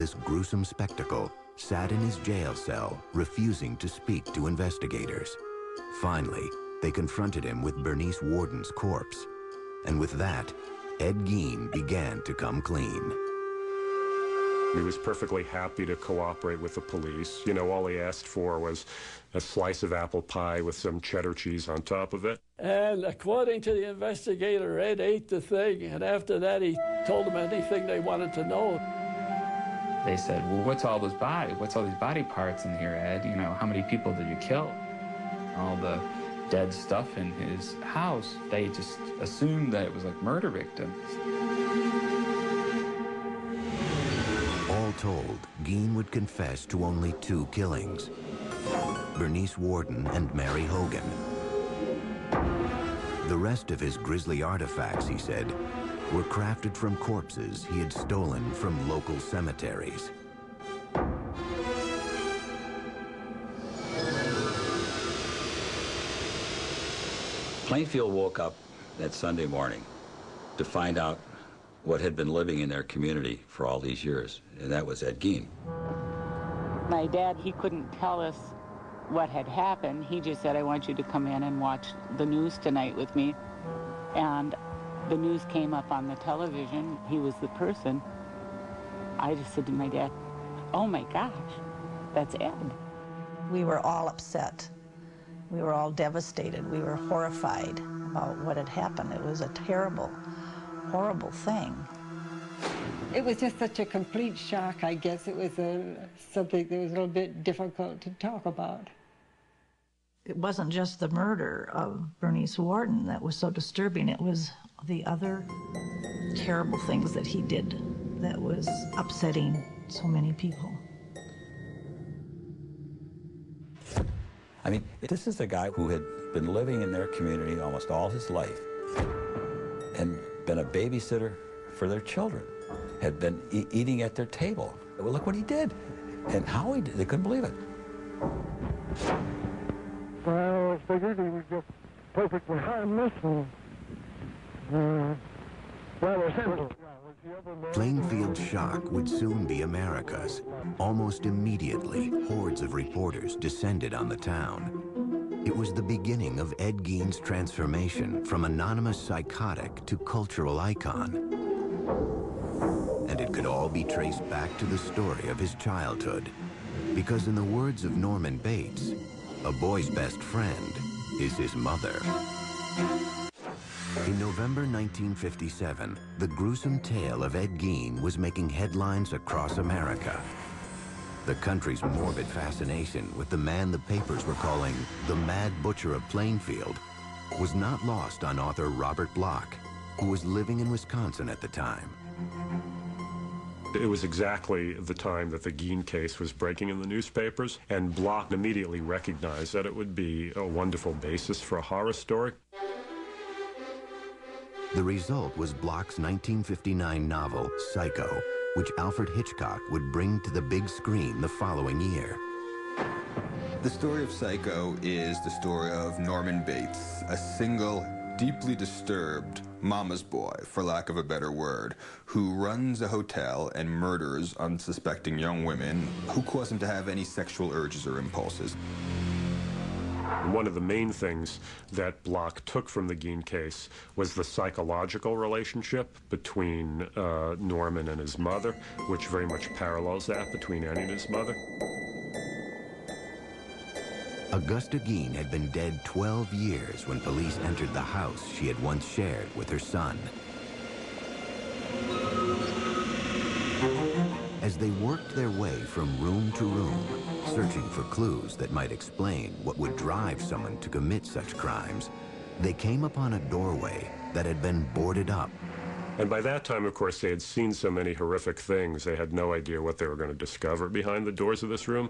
this gruesome spectacle, sat in his jail cell, refusing to speak to investigators. Finally, they confronted him with Bernice Worden's corpse. And with that, Ed Gein began to come clean. He was perfectly happy to cooperate with the police. You know, all he asked for was a slice of apple pie with some cheddar cheese on top of it. And according to the investigator, Ed ate the thing, and after that he told them anything they wanted to know. They said, well, what's all these body parts in here, Ed? You know, how many people did you kill? All the dead stuff in his house, they just assumed that it was like murder victims. All told, Gein would confess to only 2 killings: Bernice Worden and Mary Hogan. The rest of his grisly artifacts, he said, were crafted from corpses he had stolen from local cemeteries. Plainfield woke up that Sunday morning to find out what had been living in their community for all these years, and that was Ed Gein. My dad, he couldn't tell us what had happened. He just said, I want you to come in and watch the news tonight with me. And the news came up on the television. He was the person. I just said to my dad, oh my gosh, that's Ed. We were all upset. We were all devastated. We were horrified about what had happened. It was a terrible, horrible thing. It was just such a complete shock, I guess. It was something that was a little bit difficult to talk about. It wasn't just the murder of Bernice Worden that was so disturbing. It was the other terrible things that he did that was upsetting so many people. I mean, this is a guy who had been living in their community almost all his life and been a babysitter for their children, had been eating at their table. Well, look what he did and how he did. They couldn't believe it. Well, I figured he was just perfectly harmless and rather simple. Plainfield's shock would soon be America's. Almost immediately, hordes of reporters descended on the town. It was the beginning of Ed Gein's transformation from anonymous psychotic to cultural icon. And it could all be traced back to the story of his childhood. Because in the words of Norman Bates, a boy's best friend is his mother. In November 1957, the gruesome tale of Ed Gein was making headlines across America. The country's morbid fascination with the man the papers were calling the Mad Butcher of Plainfield was not lost on author Robert Bloch, who was living in Wisconsin at the time. It was exactly the time that the Gein case was breaking in the newspapers, and Bloch immediately recognized that it would be a wonderful basis for a horror story. The result was Bloch's 1959 novel, Psycho, which Alfred Hitchcock would bring to the big screen the following year. The story of Psycho is the story of Norman Bates, a single, deeply disturbed mama's boy, for lack of a better word, who runs a hotel and murders unsuspecting young women who cause him to have any sexual urges or impulses. One of the main things that Bloch took from the Gein case was the psychological relationship between Norman and his mother, which very much parallels that between Annie and his mother. Augusta Gein had been dead 12 years when police entered the house she had once shared with her son. As they worked their way from room to room, searching for clues that might explain what would drive someone to commit such crimes, they came upon a doorway that had been boarded up. And by that time, of course, they had seen so many horrific things, they had no idea what they were going to discover behind the doors of this room.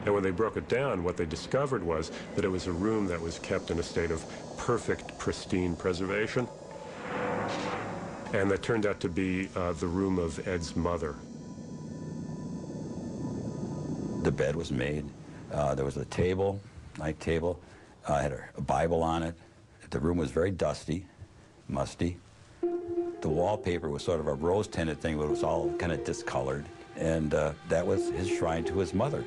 And when they broke it down, what they discovered was that it was a room that was kept in a state of perfect, pristine preservation. And that turned out to be the room of Ed's mother. The bed was made. There was a table, night table. Had a Bible on it. The room was very dusty, musty. The wallpaper was sort of a rose-tinted thing, but it was all kind of discolored. and that was his shrine to his mother.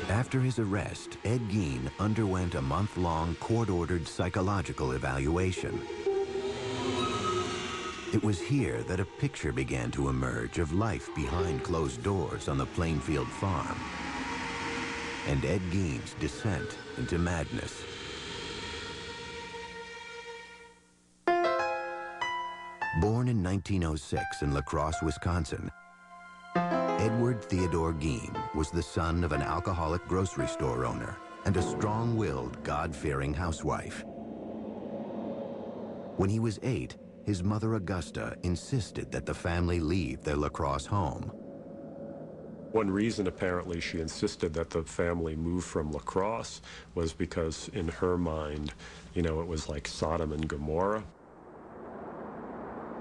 After his arrest, Ed Gein underwent a month-long court-ordered psychological evaluation. It was here that a picture began to emerge of life behind closed doors on the Plainfield farm, and Ed Gein's descent into madness. Born in 1906 in La Crosse, Wisconsin, Edward Theodore Gein was the son of an alcoholic grocery store owner and a strong-willed, God-fearing housewife. When he was 8, his mother Augusta insisted that the family leave their La Crosse home. One reason, apparently, she insisted that the family move from La Crosse was because, in her mind, you know, it was like Sodom and Gomorrah.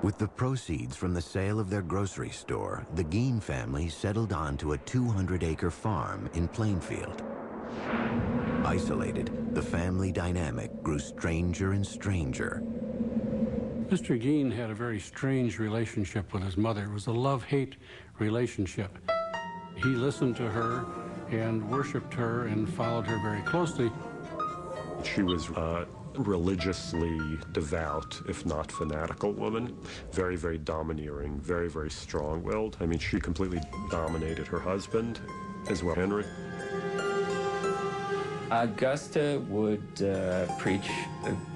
With the proceeds from the sale of their grocery store, the Gein family settled onto a 200-acre farm in Plainfield. Isolated, the family dynamic grew stranger and stranger. Mr. Gein had a very strange relationship with his mother. It was a love-hate relationship. He listened to her and worshipped her and followed her very closely. She was religiously devout, if not fanatical woman. Very, very domineering, very, very strong-willed. I mean, she completely dominated her husband as well, Henry. Augusta would preach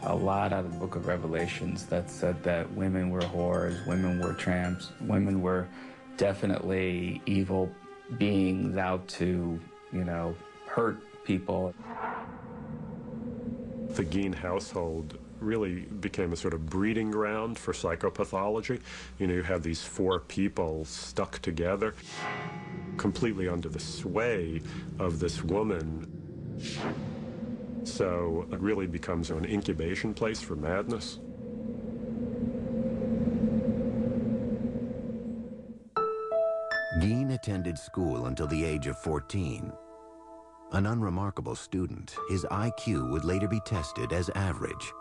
a lot out of the book of Revelations that said that women were whores, women were tramps, women were definitely evil beings out to, you know, hurt people. The Gein household really became a sort of breeding ground for psychopathology. You know, you had these 4 people stuck together, completely under the sway of this woman. So it really becomes an incubation place for madness. Gein attended school until the age of 14. An unremarkable student, his IQ would later be tested as average.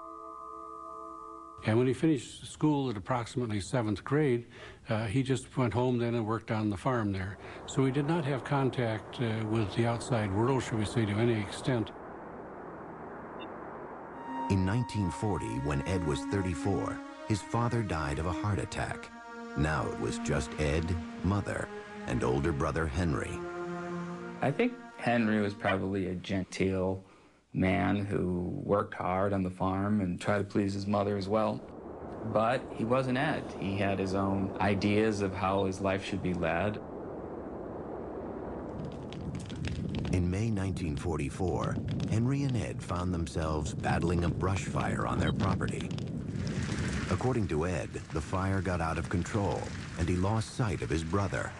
And when he finished school at approximately 7th grade, he just went home then and worked on the farm there. So he did not have contact with the outside world, shall we say, to any extent. In 1940, when Ed was 34, his father died of a heart attack. Now it was just Ed, mother, and older brother Henry. I think Henry was probably a genteel man who worked hard on the farm and tried to please his mother as well. But he wasn't Ed. He had his own ideas of how his life should be led. In May 1944, Henry and Ed found themselves battling a brush fire on their property. According to Ed, the fire got out of control and he lost sight of his brother.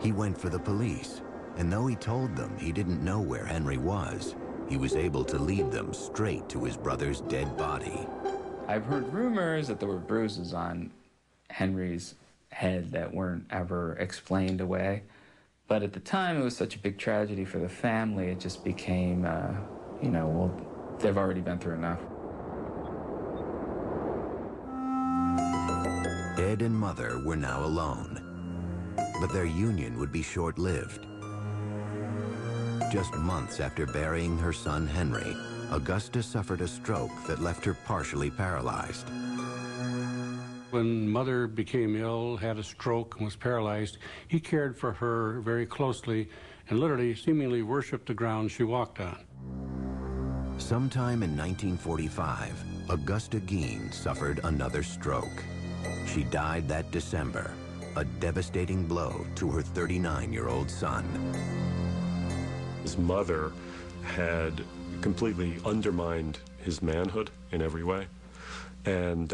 He went for the police, and though he told them he didn't know where Henry was, he was able to lead them straight to his brother's dead body. I've heard rumors that there were bruises on Henry's head that weren't ever explained away. But at the time, it was such a big tragedy for the family, it just became, you know, well, they've already been through enough. Ed and Mother were now alone, but their union would be short-lived. Just months after burying her son Henry, Augusta suffered a stroke that left her partially paralyzed. When Mother became ill, had a stroke, and was paralyzed, he cared for her very closely and literally, seemingly worshipped the ground she walked on. Sometime in 1945, Augusta Gein suffered another stroke. She died that December, a devastating blow to her 39-year-old son. His mother had completely undermined his manhood in every way. And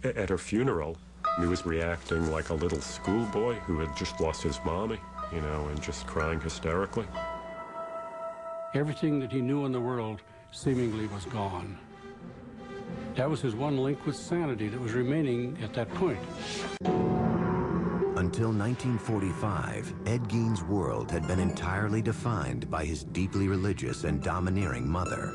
at her funeral, he was reacting like a little schoolboy who had just lost his mommy, you know, and just crying hysterically. Everything that he knew in the world seemingly was gone. That was his one link with sanity that was remaining at that point. Until 1945, Ed Gein's world had been entirely defined by his deeply religious and domineering mother.